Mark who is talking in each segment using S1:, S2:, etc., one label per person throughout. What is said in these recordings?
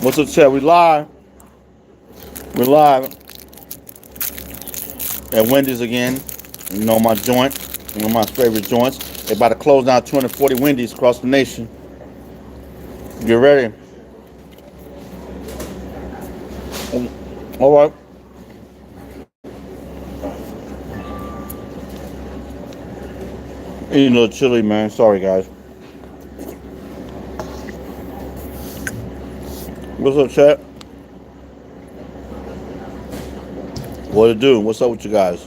S1: What's up, chat? We live. We're live at Wendy's again. You know my joint, one of my favorite joints. They about to close down 240 Wendy's across the nation. Get ready. All right. Eating a little chili, man. Sorry, guys. What's up, chat? What it do? What's up with you guys?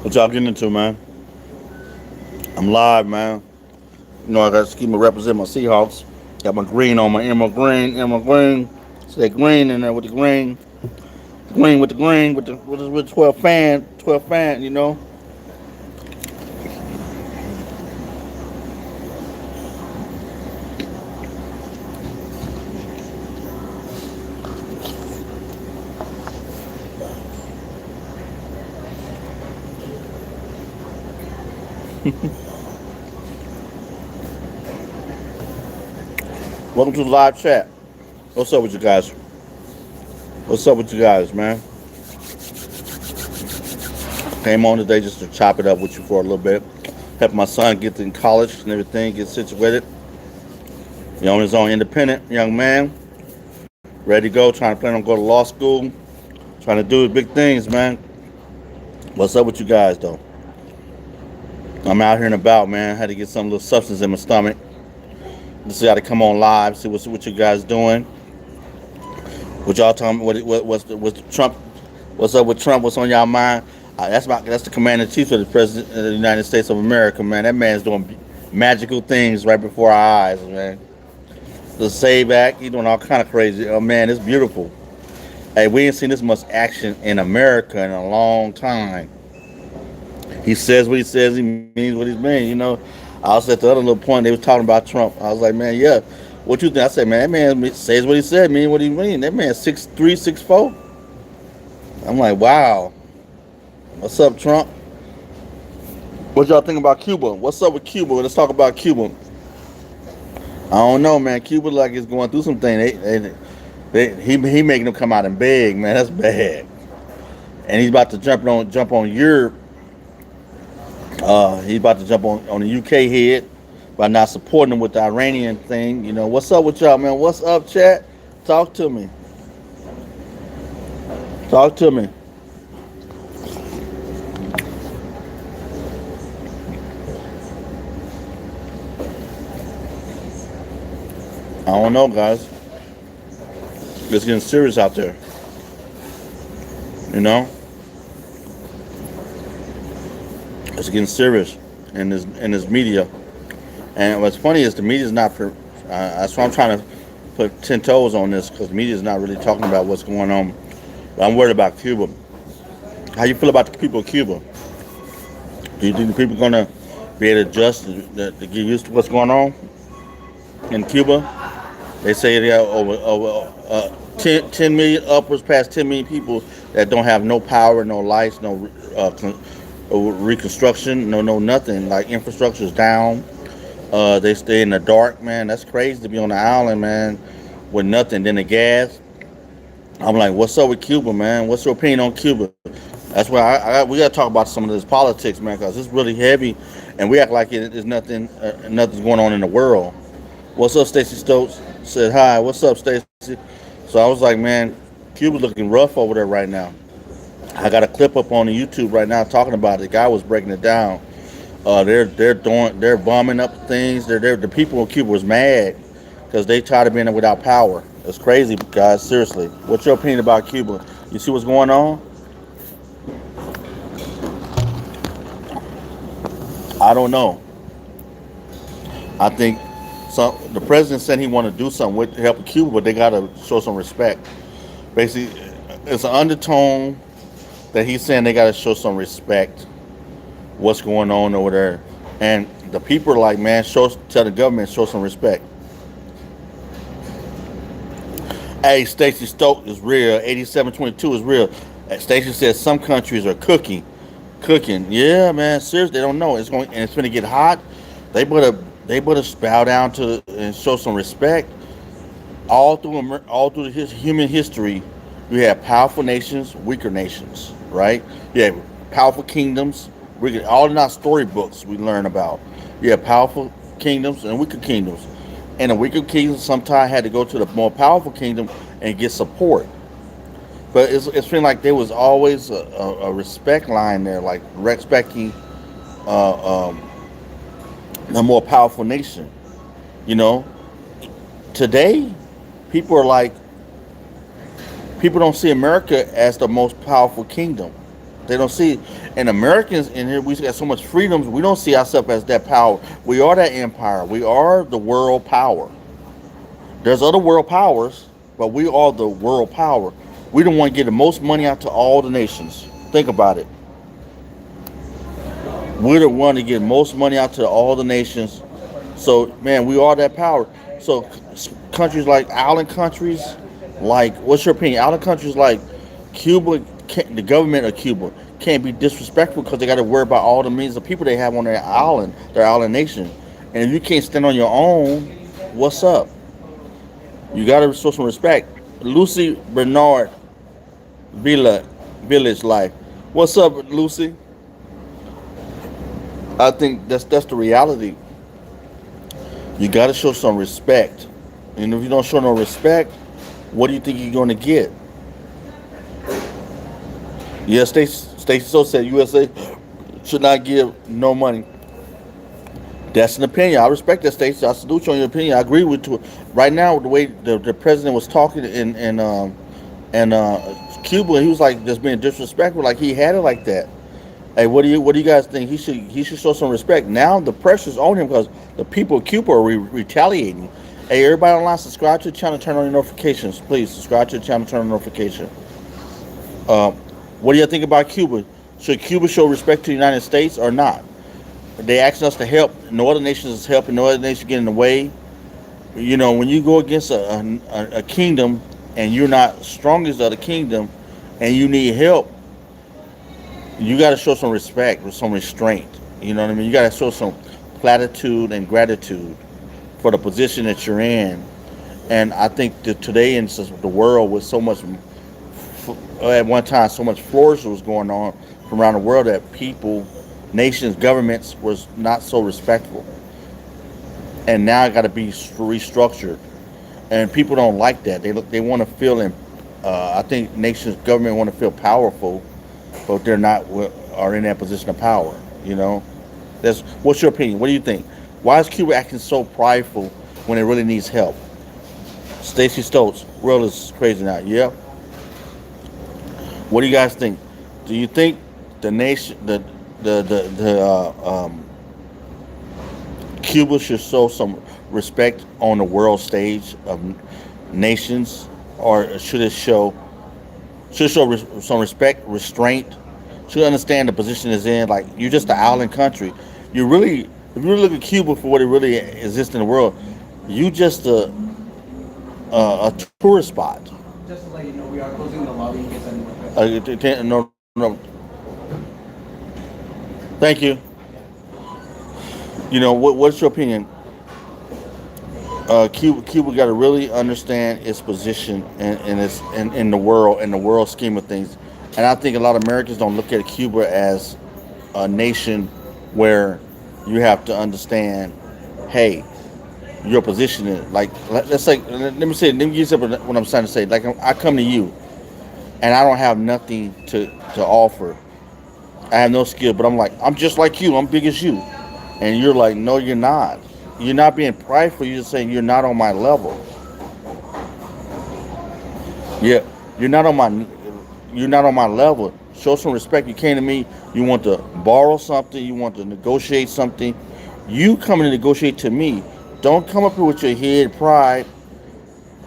S1: What y'all getting into, man? I'm live, man. You know I got to keep me represent my Seahawks. Got my green on, my emerald green, emerald green. Say green in there with the green, green with the green with the 12 fan. You know. Welcome to the live chat. What's up with you guys? What's up with you guys, man? Came on today just to chop it up with you for a little bit. Help my son get in college and everything, get situated. You know, his own independent young man, ready to go, trying to plan on going to law school, trying to do his big things, man. What's up with you guys, though? I'm out here and about, man. Had to get some little substance in my stomach. Just got to come on live, see what you guys doing. What y'all talking? What's Trump? What's up with Trump? What's on y'all mind? That's the commander in chief of the president of the United States of America, man. That man's doing magical things right before our eyes, man. The Save Act, he's doing all kind of crazy. Oh man, it's beautiful. Hey, we ain't seen this much action in America in a long time. He says what he says, he means what he means, you know. I was at the other little point, they was talking about Trump. I was like, man, yeah, what you think? I said, man, that man says what he said, mean what he mean. That man 6'3", 6'4". I'm like, wow. What's up, Trump? What y'all think about Cuba? What's up with Cuba? Let's talk about Cuba. I don't know, man. Cuba like is going through some things. He making them come out and beg, man. That's bad. And he's about to jump on Europe. He's about to jump on the UK head by not supporting them with the Iranian thing. You know, what's up with y'all, man? What's up, chat? Talk to me. Talk to me. I don't know, guys. It's getting serious out there. You know, it's getting serious in this media. And what's funny is the media's not. That's why I'm trying to put 10 toes on this because the media's not really talking about what's going on. But I'm worried about Cuba. How you feel about the people of Cuba? Do you think the people are gonna be able to adjust to get used to what's going on in Cuba? They say they have over 10 million, upwards past 10 million people that don't have no power, no lights, no reconstruction, no nothing. Like infrastructure is down. They stay in the dark, man. That's crazy to be on the island, man, with nothing. Then the gas. I'm like, what's up with Cuba, man? What's your opinion on Cuba? That's why we got to talk about some of this politics, man, because it's really heavy, and we act like there's nothing's going on in the world. What's up, Stacy Stokes? Said hi. What's up, Stacy? So I was like, man, Cuba's looking rough over there right now. I got a clip up on the YouTube right now talking about it. The guy was breaking it down. They're bombing up things. The people in Cuba was mad because they tired of being without power. It's crazy, guys. Seriously, what's your opinion about Cuba? You see what's going on? I don't know. I think the president said he wanted to do something with help Cuba, but they got to show some respect. Basically, it's an undertone that he's saying they got to show some respect. What's going on over there, and the people are like, man, tell the government show some respect. Hey, Stacey Stokes is real. 8722 is real. Stacey says some countries are cooking. Yeah, man. Seriously, they don't know. It's going to get hot. They better bow down to and show some respect. all through human history, you have powerful nations, weaker nations, right? You have powerful kingdoms. All in our storybooks we learn about. You have powerful kingdoms and weaker kingdoms, and the weaker kingdoms sometimes had to go to the more powerful kingdom and get support. But it's been like there was always a respect line there, like respecting uh, um, the more powerful nation. You know, today people are like people don't see America as the most powerful kingdom. They don't see, and Americans in here we got so much freedoms. We don't see ourselves as that power. We are that empire. We are the world power. There's other world powers, but we are the world power. We don't want to get the most money out to all the nations. Think about it. We're the one to get most money out to all the nations. So, man, we are that power. So, countries like island countries, like, what's your opinion? Island countries like Cuba, the government of Cuba, can't be disrespectful because they got to worry about all the millions of people they have on their island nation. And if you can't stand on your own, what's up? You got to show some respect. Lucy Bernard Villa, Village Life. What's up, Lucy? I think that's the reality. You got to show some respect, and if you don't show no respect, what do you think you're going to get? Yes, Stacey So said USA should not give no money. That's an opinion. I respect that, Stacey. I salute you on your opinion. I agree with you. Right now, the way the president was talking in Cuba, he was like just being disrespectful, like he had it like that. Hey, what do you guys think? He should show some respect. Now the pressure's on him because the people of Cuba are retaliating. Hey, everybody online, subscribe to the channel, turn on your notifications, please. Subscribe to the channel, turn on notification. Um, what do you think about Cuba? Should Cuba show respect to the United States or not? They asking us to help. No other nations is helping. No other nation getting in the way. You know, when you go against a kingdom and you're not strong as the other kingdom, and you need help, you got to show some respect with some restraint. You know what I mean? You got to show some platitude and gratitude for the position that you're in. And I think that today in the world with so much, at one time, so much flourish was going on from around the world that people, nations, governments was not so respectful. And now it got to be restructured. And people don't like that. They want to feel in. I think nations, government want to feel powerful, but they're not are in that position of power. You know, that's what's your opinion? What do you think? Why is Cuba acting so prideful when it really needs help? Stacey Stokes, world is crazy now. Yeah. What do you guys think? Do you think the nation, Cuba should show some respect on the world stage of nations, or should show some respect, restraint? Should understand the position it's in. Like you're just an island country. You really, if you really look at Cuba for what it really exists in the world, you just a tourist spot.
S2: Just to let you know, we are closing the lobby in case anyone
S1: No, no. Thank you. You know what's your opinion? Cuba got to really understand its position in the world scheme of things, and I think a lot of Americans don't look at Cuba as a nation where you have to understand, hey, your position is like let's say let me use up what I'm trying to say. Like I come to you, and I don't have nothing to offer. I have no skill, but I'm like I'm just like you. I'm big as you, and you're like, no, you're not. You're not being prideful. You're just saying you're not on my level. Yeah, you're not on my you're not on my level. Show some respect. You came to me. You want to borrow something. You want to negotiate something. You come to negotiate to me. Don't come up here with your head pride,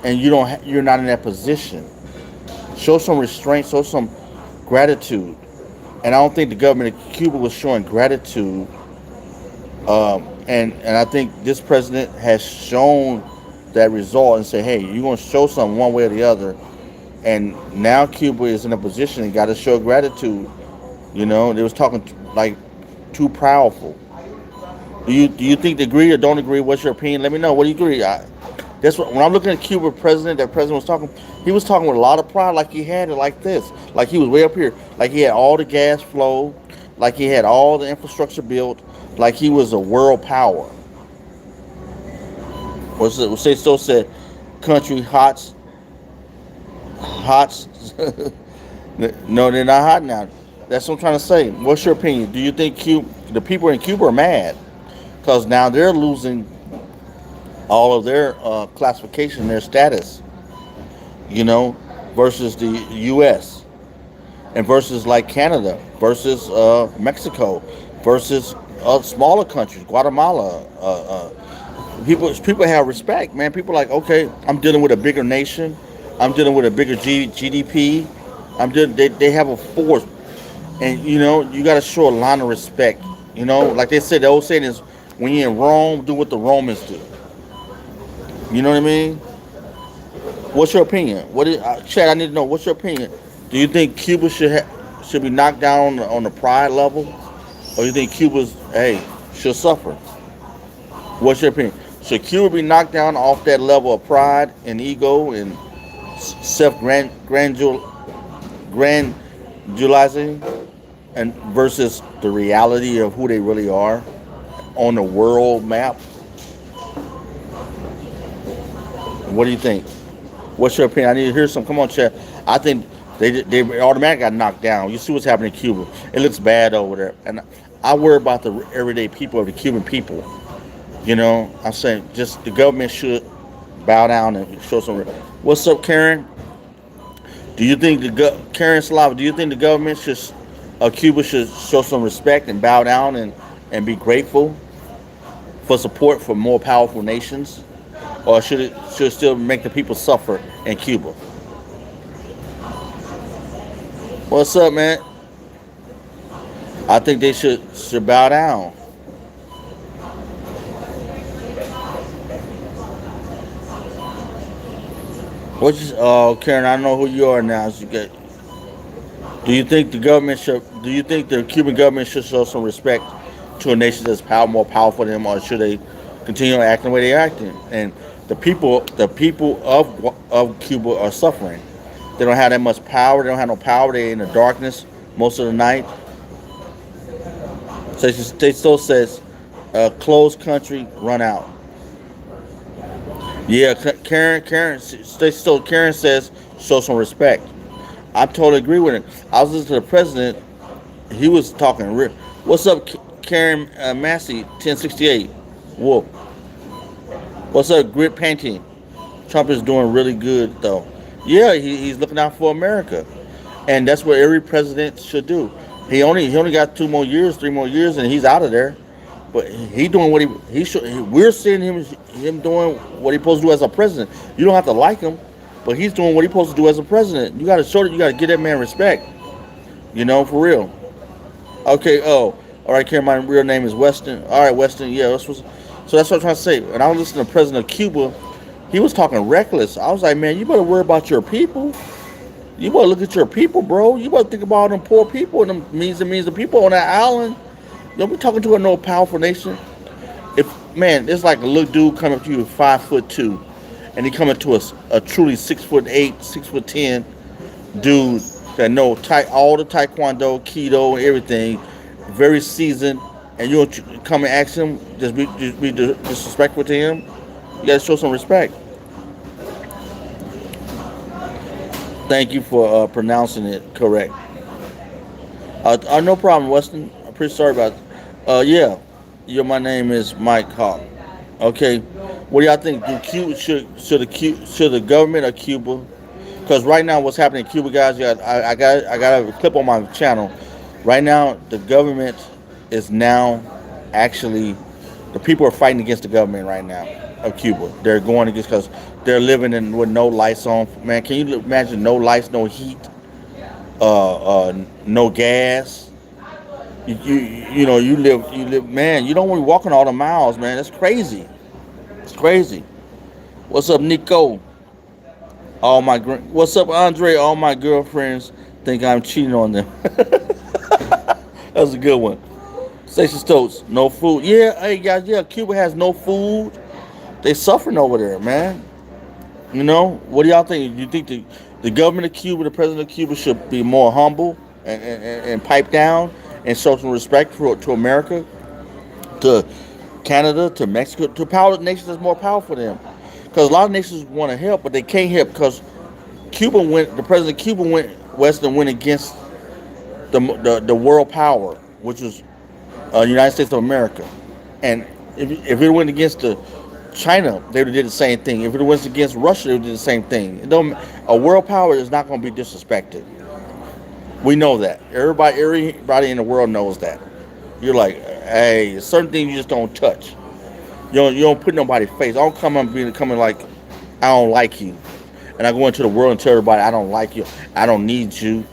S1: and you're not in that position. Show some restraint. Show some gratitude. And I don't think the government of Cuba was showing gratitude. And I think this president has shown that result and say, hey, you're going to show something one way or the other. And now Cuba is in a position and got to show gratitude. You know, they was talking like too powerful. Do you think they agree or don't agree? What's your opinion? Let me know. What do you agree? That's what when I'm looking at Cuba president, that president was talking. He was talking with a lot of pride, like he had it like this, like he was way up here, like he had all the gas flow, like he had all the infrastructure built, like he was a world power. What's they still said, country hot. No, they're not hot now. That's what I'm trying to say. What's your opinion? Do you think the people in Cuba are mad because now they're losing all of their classification, their status, you know, versus the U.S. and versus like Canada, versus Mexico, versus smaller countries, Guatemala. People have respect, man. People are like, okay, I'm dealing with a bigger nation. I'm dealing with a bigger GDP. They have a force, and you know you got to show a line of respect. You know, like they said, the old saying is, when you're in Rome, do what the Romans do. You know what I mean? What's your opinion? Chad? I need to know. What's your opinion? Do you think Cuba should be knocked down on the pride level, or do you think Cuba's should suffer? What's your opinion? Should Cuba be knocked down off that level of pride and ego and self grandulizing, and versus the reality of who they really are on the world map? What do you think? What's your opinion? I need to hear some. Come on, Chad. I think they automatically got knocked down. You see what's happening in Cuba. It looks bad over there. And I worry about the everyday people of the Cuban people. You know, I'm saying just the government should bow down and show some. What's up, Karen? Do you think Karen Slava? Do you think the government of Cuba should show some respect and bow down and be grateful for support for more powerful nations, or should it still make the people suffer in Cuba? What's up, man? I think they should bow down. Karen, I know who you are now. Do you think the government should? Do you think the Cuban government should show some respect to a nation that's more powerful than them, or should they continue acting the way they're acting? And the people of Cuba are suffering. They don't have that much power. They don't have no power. They're in the darkness most of the night. So they still says, "Closed country, run out." Yeah, Karen says show some respect. I totally agree with him. I was listening to the president. He was talking real. What's up, Karen Massey, 1068? Whoa. What's up, Grit Painting? Trump is doing really good, though. Yeah, he's looking out for America. And that's what every president should do. He only got 2 more years, 3 more years, and he's out of there. But he doing what he should. We're seeing him doing what he's supposed to do as a president. You don't have to like him, but he's doing what he's supposed to do as a president. You got to show that. You got to give that man respect. You know, for real. Okay. Oh, all right. Karen, my real name is Weston. All right, Weston. Yeah. So that's what I'm trying to say. And I was listening to the president of Cuba. He was talking reckless. I was like, man, you better worry about your people. You better look at your people, bro. You better think about all them poor people and them means of people on that island. Don't be talking to no powerful nation. There's like a little dude coming up to you 5'2", and he coming to a truly 6'8", 6'10" dude that know all the taekwondo, keto, and everything, very seasoned, and you don't come and ask him, just be disrespectful to him. You gotta show some respect. Thank you for pronouncing it correct. No problem, Weston. I'm pretty sorry about it. My name is Mike Hawk. Okay, what do y'all think? Should the government of Cuba? Because right now, what's happening in Cuba, guys? I got a clip on my channel. Right now, the government is now actually the people are fighting against the government right now of Cuba. They're going against because they're living with no lights on. Man, can you imagine no lights, no heat, no gas? You live, man. You don't want to be walking all the miles, man. That's crazy. It's crazy. What's up, Nico? What's up, Andre? All my girlfriends think I'm cheating on them. That's a good one. Stacey Stokes, no food. Yeah, hey guys, yeah, Cuba has no food. They suffering over there, man. You know, what do y'all think? Do you think the government of Cuba, the president of Cuba, should be more humble and pipe down and show some respect to America, to Canada, to Mexico, to power nations that's more powerful than them? Because a lot of nations want to help, but they can't help because the president of Cuba went west and went against the world power, which was United States of America. And if it went against China, they would have did the same thing. If it went against Russia, they would do the same thing. A world power is not going to be disrespected. We know that. Everybody in the world knows that. You're like, hey, certain things you just don't touch. You don't put nobody's face. I don't coming like I don't like you, and I go into the world and tell everybody I don't like you. I don't need you.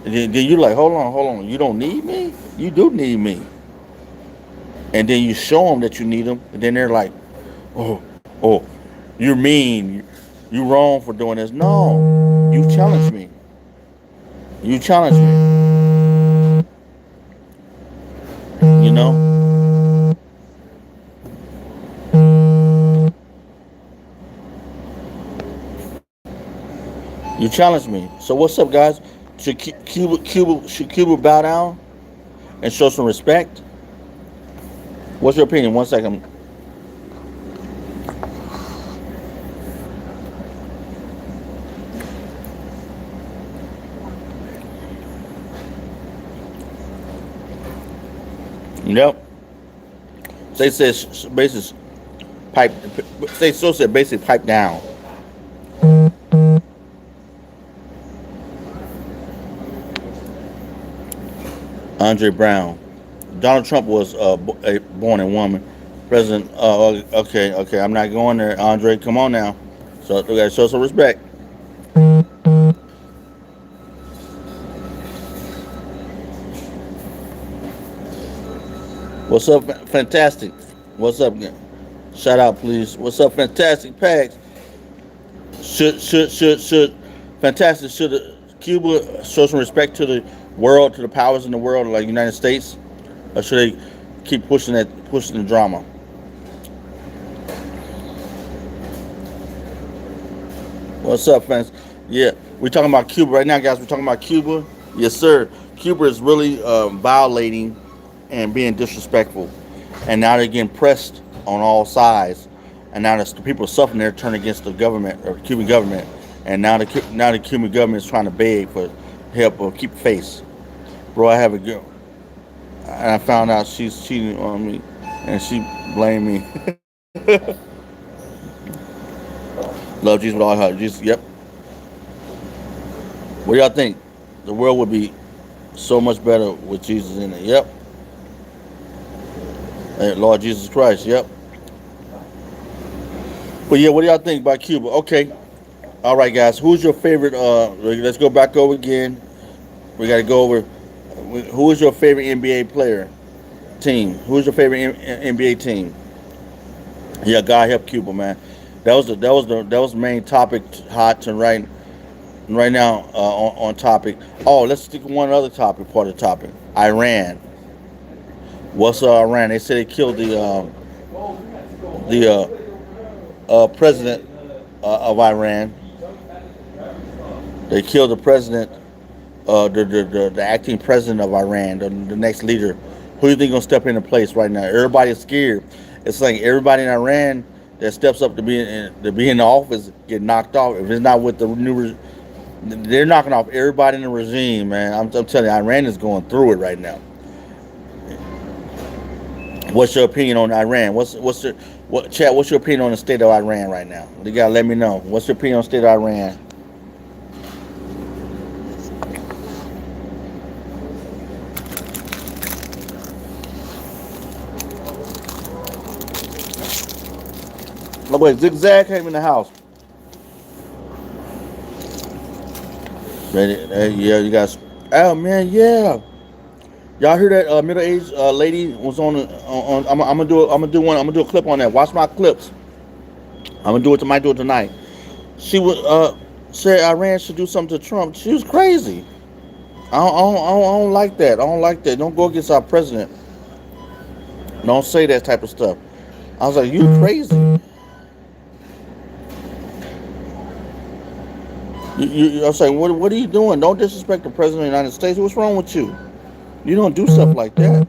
S1: And then you're like, hold on. You don't need me. You do need me. And then you show them that you need them, and then they're like, oh, oh, you're mean. You wrong for doing this. No, you challenge me. You challenge me. You know. You challenge me. So what's up, guys? Should Cuba bow down and show some respect? What's your opinion? 1 second. Yep. They said basically pipe. They still said basically pipe down. Andre Brown. Donald Trump was born a woman. President. Okay. I'm not going there. Andre, come on now. So we gotta show some respect. What's up, fantastic? What's up? Shout out, please. What's up, fantastic? Pags. Should fantastic? Should Cuba show some respect to the world, to the powers in the world, like United States, or should they keep pushing the drama? What's up, fans? Yeah, we're talking about Cuba right now, guys. We're talking about Cuba. Yes, sir. Cuba is really violating and being disrespectful, and now they're getting pressed on all sides, and now the people suffering there turn against the government or Cuban government, and now the Cuban government is trying to beg for help or keep face. Bro, I have a girl, and I found out she's cheating on me, and she blamed me. Love Jesus with all her heart. Jesus, yep. What do y'all think? The world would be so much better with Jesus in it. Yep. Hey, Lord Jesus Christ. Yep. But yeah, what do y'all think about Cuba? Okay. All right, guys. Who's your favorite? Let's go back over again. We got to go over. Who is your favorite NBA player? Team. Who's your favorite NBA team? Yeah, God help Cuba, man. That was the main topic, hot to right now on topic. Oh, let's stick with one other topic. Part of the topic. Iran. What's Iran? They said they killed the president of Iran. They killed the president, the acting president of Iran, the next leader. Who do you think gonna step into place right now? Everybody's scared. It's like everybody in Iran that steps up to be in the office get knocked off. If it's not with the new, they're knocking off everybody in the regime, man. I'm telling you, Iran is going through it right now. What's your opinion on Iran? Chat? What's your opinion on the state of Iran right now? You gotta let me know. What's your opinion on the state of Iran? Oh, wait, Zigzag came in the house. Ready? Yeah, you guys. Oh man, yeah. Y'all hear that middle-aged lady was I'm gonna do I'm gonna do a clip on that. Watch my clips. I'm gonna do it. Might do it tonight. She would say Iran should do something to Trump. She was crazy. I don't like that. I don't like that. Don't go against our president. Don't say that type of stuff. I was like, you crazy. I was like, what are you doing? Don't disrespect the president of the United States. What's wrong with you? You don't do stuff like that.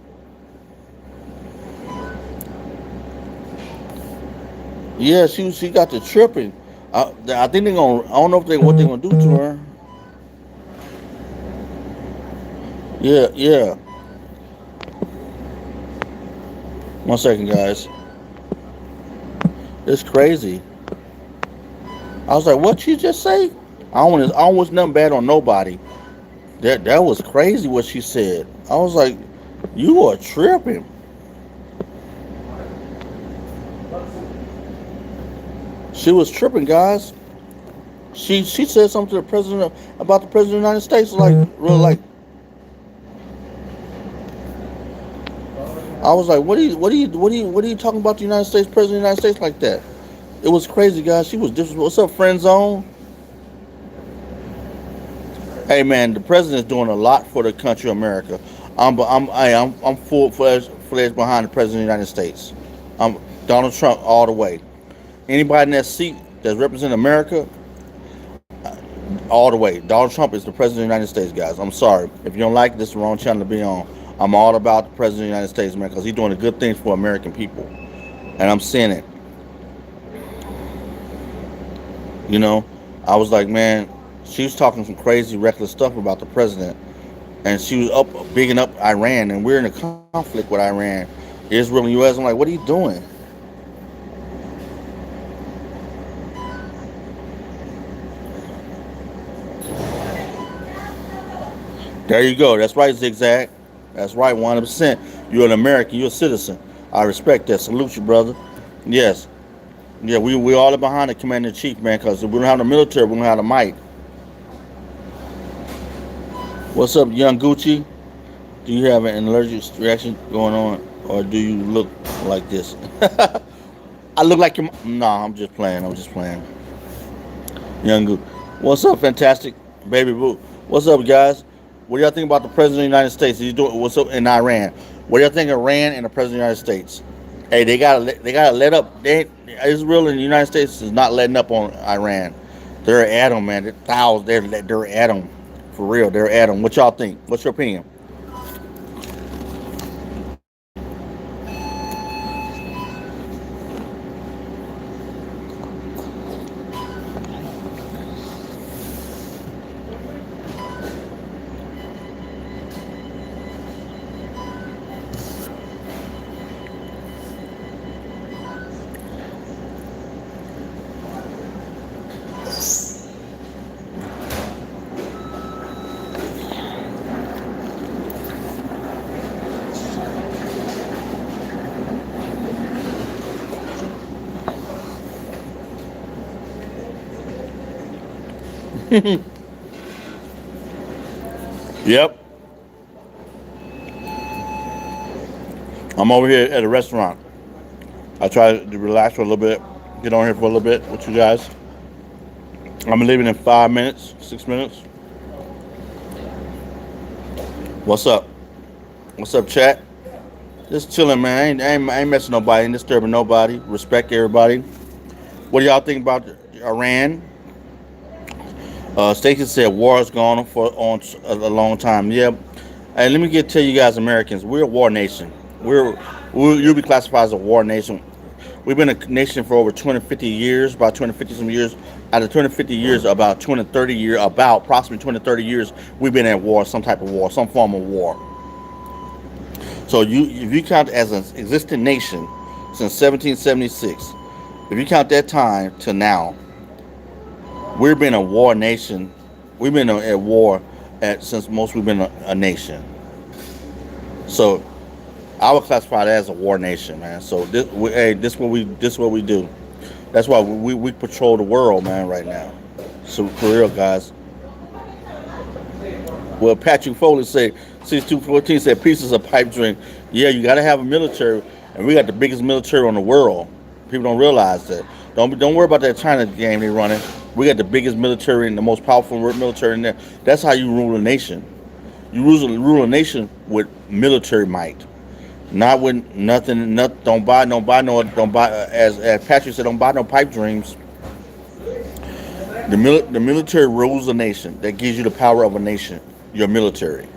S1: Yeah, she got the tripping. I think they're gonna. I don't know if they what they're gonna do to her. Yeah, yeah. 1 second, guys. It's crazy. I was like, what you just say? I don't wish nothing bad on nobody. That was crazy what she said. I was like, you are tripping. She was tripping, guys. She said something to the president about the president of the United States, like real like. I was like, what are you talking about the United States president of the United States like that? It was crazy, guys. She was different. What's up, friend zone? Hey, man, the president's doing a lot for the country of America. I'm full fledged behind the president of the United States. I'm Donald Trump all the way. Anybody in that seat that's representing America, all the way. Donald Trump is the president of the United States, guys. I'm sorry if you don't like this, is the wrong channel to be on. I'm all about the president of the United States, man, because he's doing the good things for American people, and I'm seeing it. You know, I was like, man, she was talking some crazy, reckless stuff about the president, and she was bigging up Iran, and we're in a conflict with Iran, Israel, and U.S. I'm like, what are you doing? There you go. That's right, Zigzag. That's right, 100%. You're an American. You're a citizen. I respect that. Salute you, brother. Yes. Yeah, we all are behind the commander in chief, man, because if we don't have the military, we don't have the might. What's up, young Gucci? Do you have an allergic reaction going on, or do you look like this? I look like your. No, I'm just playing. I'm just playing. Young Gucci. What's up, fantastic baby boo? What's up, guys? What do y'all think about the president of the United States? He's doing what's up in Iran? What do y'all think of Iran and the president of the United States? Hey, they gotta let up. Israel and the United States is not letting up on Iran. They're at them, man. They're thousands. They're at them for real. They're at them. What y'all think? What's your opinion? Yep. I'm over here at a restaurant. I try to relax for a little bit, get on here for a little bit with you guys. I'm leaving in 5 minutes, 6 minutes. What's up? What's up, chat? Just chilling, man. I ain't messing nobody, ain't disturbing nobody. Respect everybody. What do y'all think about Iran? Stacey said war has gone on for on a long time. Yeah, and let me tell you guys, Americans, we're a war nation. You'll be classified as a war nation. We've been a nation for over 250 years, about 250 some years. Out of 250 years, about 20, 30 years, about approximately 20, 30 years, we've been at war, some type of war, some form of war. So if you count as an existing nation since 1776, if you count that time to now, we've been a war nation. We've been at war since most we've been a nation. So I would classify it as a war nation, man. So this what we do. That's why we patrol the world, man, right now. So for real, guys. Well, Patrick Foley said 6214 said peace is a pipe dream. Yeah, you got to have a military, and we got the biggest military in the world. People don't realize that. Don't worry about that China game they running. We got the biggest military and the most powerful military in there. That's how you rule a nation. You rule a nation with military might, not with nothing. Don't buy no. Don't buy as Patrick said. Don't buy no pipe dreams. The military rules a nation. That gives you the power of a nation. Your military. You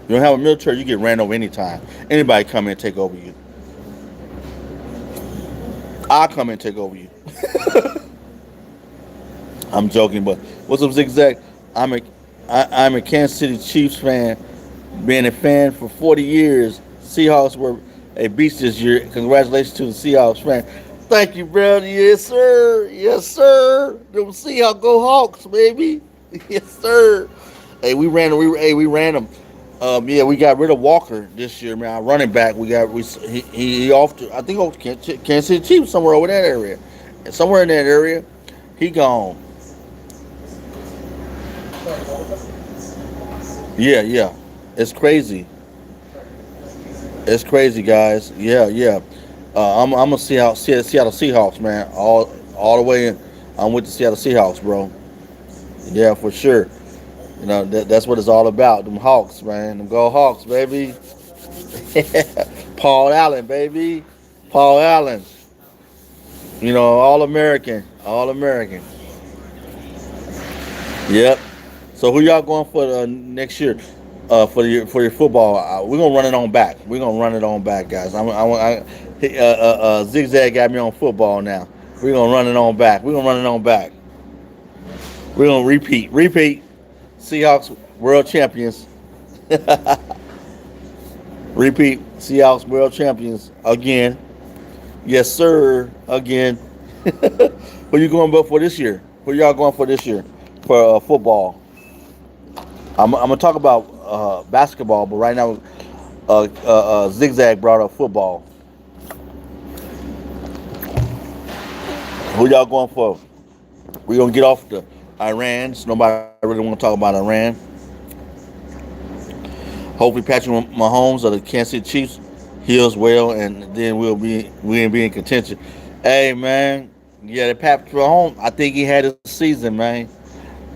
S1: don't have a military, you get ran over anytime. Anybody come in and take over you. I'll come in and take over you. I'm joking, but what's up, Zigzag? I'm a I'm a Kansas City Chiefs fan. Been a fan for 40 years. Seahawks were a beast this year. Congratulations to the Seahawks fan. Thank you, brother. Yes, sir. Yes, sir. Them Seahawks go Hawks, baby. Yes, sir. We ran them. Yeah, we got rid of Walker this year, man. Our running back, he off to I think Kansas City Chiefs somewhere over that area, somewhere in that area. He gone. Yeah, yeah. It's crazy. It's crazy, guys. Yeah, yeah. I'm gonna see how Seattle Seahawks, man. All the way. I'm with the Seattle Seahawks, bro. Yeah, for sure. That's what it's all about. Them Hawks, man. Them go Hawks, baby. Paul Allen, baby. Paul Allen. All American. All American. Yep. So who y'all going for next year? For your football, we're gonna run it on back. We're gonna run it on back, guys. Zigzag got me on football now. We're gonna run it on back. We're gonna run it on back. We're gonna repeat. Seahawks world champions. Repeat. Seahawks world champions again. Yes, sir. Again. Who you going for this year? Who y'all going for this year for football? I'm gonna talk about basketball, but right now, Zigzag brought up football. Who y'all going for? We gonna get off the Iran. So nobody really want to talk about Iran. Hopefully, Patrick Mahomes of the Kansas City Chiefs heals well, and then we'll be in contention. Hey, man, yeah, the Patrick Mahomes. I think he had a season, man.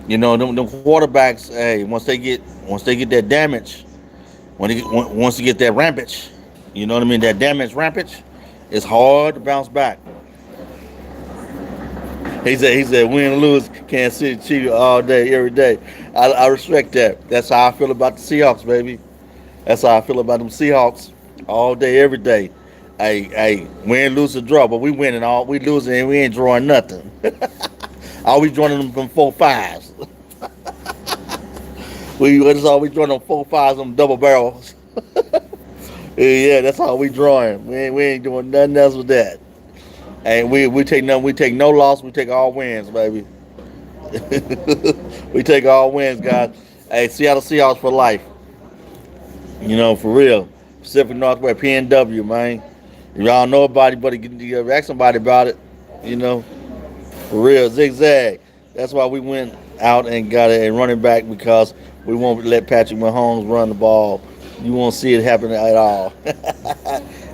S1: Them quarterbacks. Hey, once they get that damage, once they get that rampage, you know what I mean. That damage rampage, it's hard to bounce back. He said, win or lose, Kansas City Chiefs all day, every day. I respect that. That's how I feel about the Seahawks, baby. That's how I feel about them Seahawks all day, every day. Hey, win, lose, or draw, but we winning all. We losing and we ain't drawing nothing. Always drawing them from 4-5s. That's all we drawing them 4-5s, them double barrels. Yeah, that's all we drawing. We ain't doing nothing else with that. And we take none. We take no loss. We take all wins, baby. We take all wins, guys. Hey, Seattle Seahawks for life. For real. Pacific Northwest PNW, man. Y'all know about it, but you ask somebody about it. For real. Zigzag. That's why we went out and got a running back, because we won't let Patrick Mahomes run the ball. You won't see it happen at all.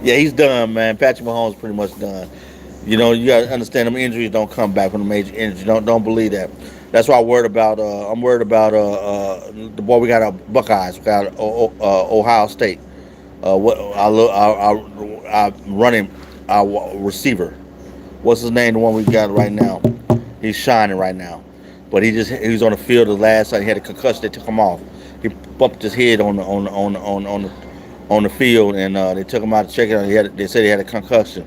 S1: Yeah, he's done, man. Patrick Mahomes is pretty much done. You gotta understand them injuries don't come back from a major injury. Don't believe that. That's why I'm worried about the boy we got at Buckeyes. We got Ohio State. I running our receiver. What's his name? The one we got right now. He's shining right now. But he was on the field the last time. He had a concussion. They took him off. He bumped his head on the field, and they took him out to check it out. They said he had a concussion.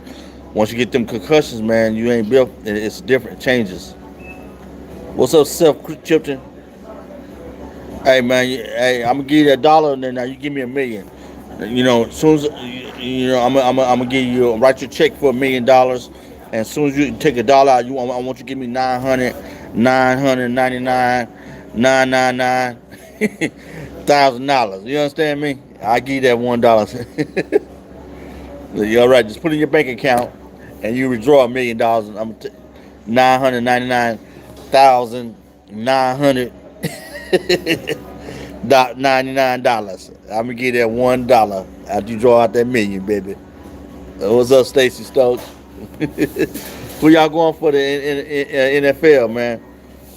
S1: Once you get them concussions, man, you ain't built. It's different. It changes. What's up, Chipton? Hey, man. Hey, I'm gonna give you $1, and then now you give me $1 million. As soon as I'm gonna give you write your check for $1 million, and as soon as you take $1 out, I want you to give me 999 $1,000. You understand me? I give you that $1. You all right? Just put it in your bank account, and you withdraw $1 million. I'm $999,999. I'm gonna give that $1 after you draw out that $1 million, baby. What's up, Stacy Stokes? Who y'all going for the NFL, man?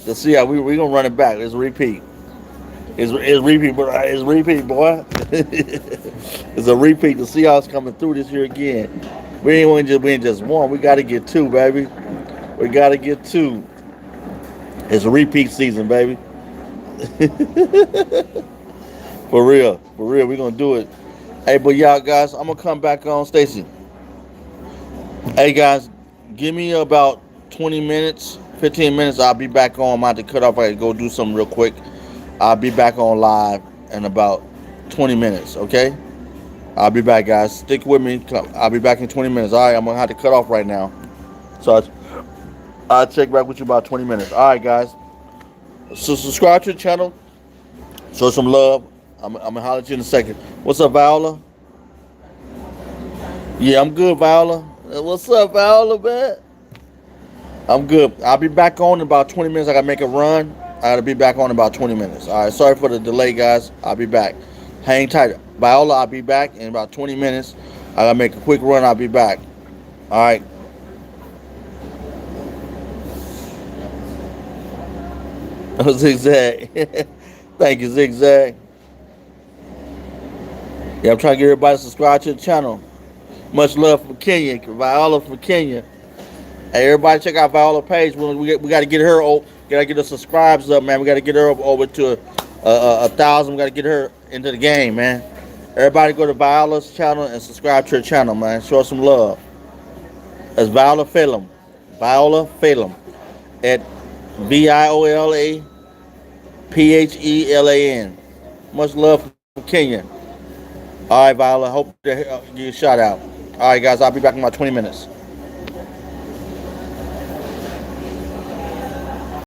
S1: Let's see how we gonna run it back. Let's repeat. It's repeat, but it's repeat, boy. It's a repeat. The Seahawks coming through this year again. We ain't just win just one. We got to get two, baby. We got to get two. It's a repeat season, baby. For real. For real. We're going to do it. Hey, but y'all guys, I'm going to come back on. Stacy. Hey, guys, give me about 20 minutes, 15 minutes. I'll be back on. I'm about to cut off. I got to go do something real quick. I'll be back on live in about 20 minutes, okay? I'll be back, guys. Stick with me. I'll be back in 20 minutes. All right, I'm going to have to cut off right now. So I'll check back with you about 20 minutes. All right, guys. So subscribe to the channel. Show some love. I'm going to holler at you in a second. What's up, Viola? Yeah, I'm good, Viola. What's up, Viola, man? I'm good. I'll be back on in about 20 minutes. I got to make a run. I got to be back on in about 20 minutes. All right, sorry for the delay, guys. I'll be back. Hang tight. Viola, I'll be back in about 20 minutes. I got to make a quick run. I'll be back. All right. Zigzag. Thank you, Zigzag. Yeah, I'm trying to get everybody to subscribe to the channel. Much love from Kenya. Viola from Kenya. Hey, everybody check out Viola page. We got to get her. Got to get her subscribes up, man. We got to get her over to 1,000. We got to get her into the game, man. Everybody go to Viola's channel and subscribe to her channel, man. Show her some love. That's Viola Phelan. Viola Phelan. At ViolaPhelan. Much love from Kenya. All right, Viola. Hope to give you a shout out. All right, guys. I'll be back in about 20 minutes.